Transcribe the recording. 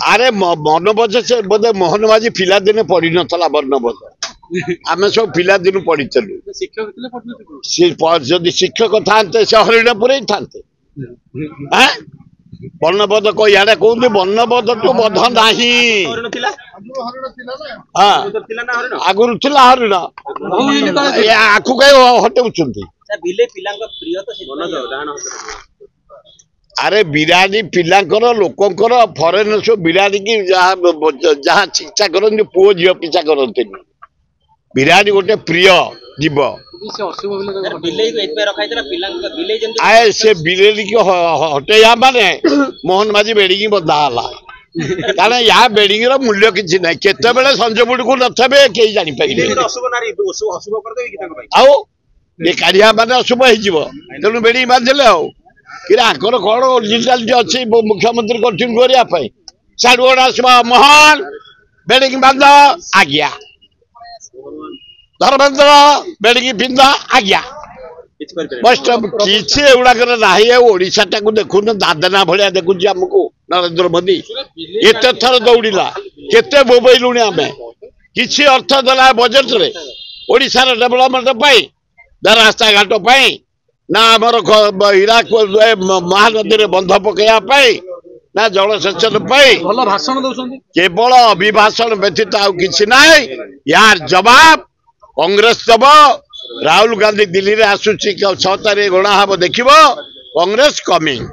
अरे वर्णबोध से बोधे मोहन माझी पिला दिने पढ़ी नथला वर्णबोध आम सब पिला दिन पढ़ीलु शिक्षक था से हरिणपुर ही था वर्णबोध को इे कहते वर्णबोध टू बोध ना आगुरी थिला हरिण आखु कहीं हटाऊँ अरे बिराड़ी पिलांकर लोकंकर फरेन सब बिराड़ी की जहाँ शिक्षा करते पुओ झील पिछा करते बिराड़ी गोटे प्रिय जीव आए से बिलेरी की हटेया माने मोहन माझी बेड़ी बंधा कारण या बेड़ी मूल्य किसी ना केत संजमुड़ी को नथे कई जापारे काढ़िया मान अशुभ हो तेणु बेड़ी बांधे आकर कौन ओरिजिनालिटी अच्छी मुख्यमंत्री कठिन करने साड़ू आसवा मोहन बेड़ी बांध आज्ञा धर्मेन्द्र बेड़ी पिंध आज्ञा किसी एगुड़ाक ओडिशा टाक देखुन दादना भाया देखुच आमको नरेंद्र मोदी एत थर दौड़ा केते बोबईलुणी आम किसी अर्थ देला बजेट रे ओडिशार डेभलपमेंट रास्ता घाट ना आमर हिराक महानदी में बंध पकड़ा ना जलसेचन केवल अभिभाषण व्यतीत आउ किसी ना यार जवाब कांग्रेस दब राहुल गांधी दिल्ली में आसुची 6 तारीख गणा हम देखिबो कांग्रेस कमिंग।